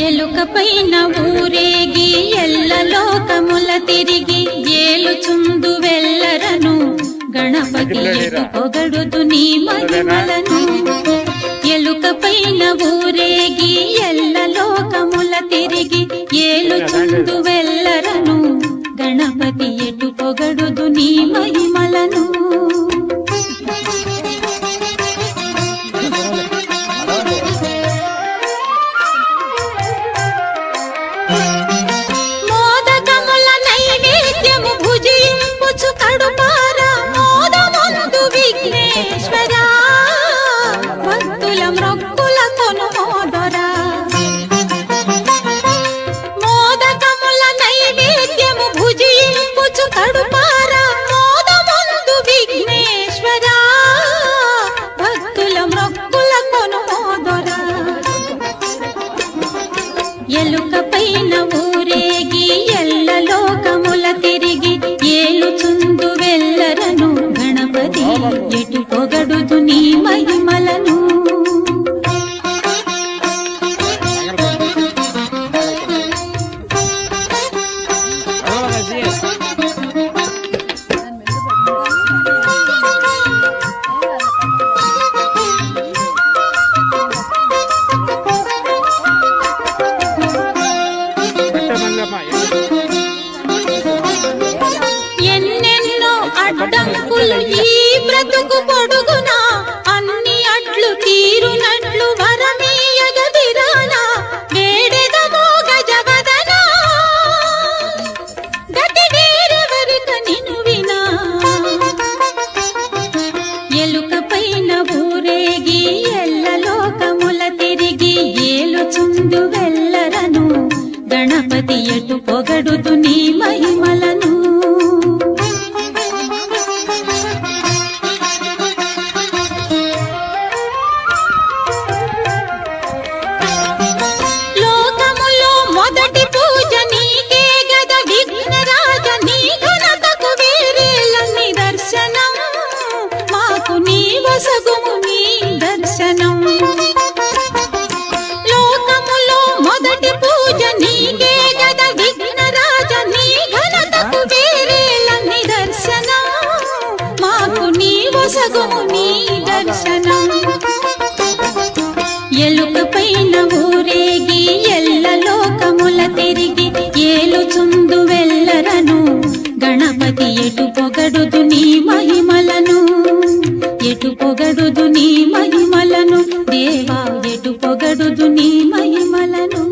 ఎలుకపైన ఊరేగి ఎల్ల లోకముల తిరిగి ఏలుచుందు వెళ్ళరను గణపతి పొగడుదు నీ మహిమలను. ఎలుకపైన ఊరేగి ఎల్ల లోకముల తిరిగి ఏలుచుందు వెళ్ళరను గణపతి ఎటు పొగడుదు నీ మహిమలను. మోదకముల నైవేద్యము భుజింపుచు కడుపార మోదముందు విఘ్నేశ్వర భక్తుల మ్రొక్కుల కొనుమోదరా. మోదకముల నైవేద్యము భుజింపుచు కడుపార మోదముందు విఘ్నేశ్వర భక్తుల మ్రొక్కుల కొనుమోదరా. ఎలుకపైన ఊరేగి ఎల్ల లోకముల తిరిగి ఏలుచుందు వెళ్ళరను గణపతి ఎటు పొగడుదు నీ మహిమలను. ఎన్నెన్నో అడ్డంకులు ఈ బ్రతుకు పొడుగునా అన్ని అట్లు తీరునట్లు వరమీయగ విరానా వేడెదమో గజవదనా గతి వేరెవరిక నిను వినా. ఎలుకపైన ఊరేగి ఎల్ల లోకముల తిరిగి ఏలుచుందు వెళ్ళరను గణపతి ఎటు పొగడుదు నీ మహిమలను. లోకములో మొదటి పూజ నీకే గద విఘ్నరాజ నీ ఘనతకు వేరేల నిదర్శనం మాకు నీ వసగుము నీ దర్శనం. లోకములో మొదటి పూజ నీకే గద విఘ్నరాజ నీ ఘనతకు వేరేల నిదర్శనం మాకు నీ వసగుము నీ దర్శనం. ఎలుకపైన ఊరేగి ఎల్ల లోకముల తిరిగి ఏలుచుందు వెళ్ళరను గణపతి ఎటు పొగడుదు నీ మహిమలను. ఎటు పొగడుదు నీ మహిమలను దేవా ఎటు పొగడుదు నీ మహిమలను.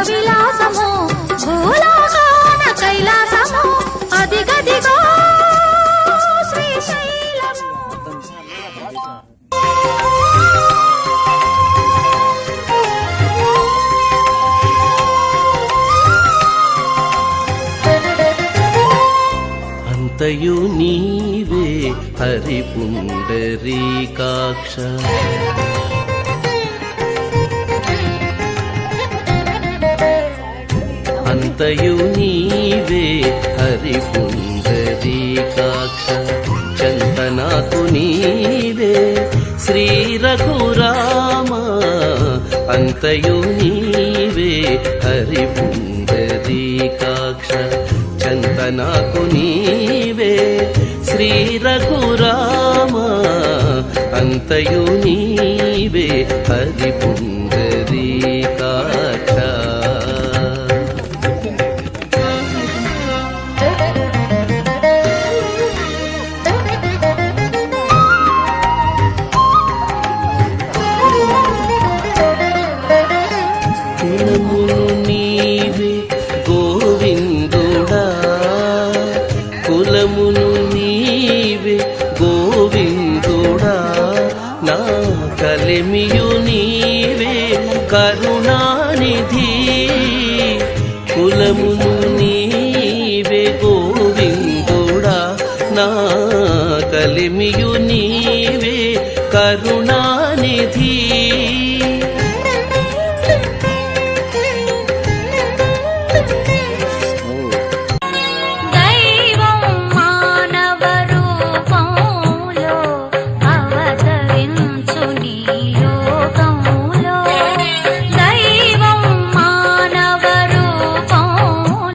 విలాసము భూలోకాన కైలాసము అదిగదిగో శ్రీశైలము. అంతయు నీవే హరి పుండరీకాక్ష అంతయు నీవే హరి పుండరీకాక్ష చంతనాకు నీవే శ్రీ రఘురామ అంతయు నీవే హరి పుండరీకాక్ష చంతనాకు నీవే శ్రీ రఘురామ అంతయు నీవే హరి పుండరీకాక్ష కులమును నీవే గోవిందుడా కులమును నీవే గోవిందుడా నా కలిమియు నీవే కరుణానిధి కులమును నీవే గోవిందుడా నా కలిమియు నీవే కరుణ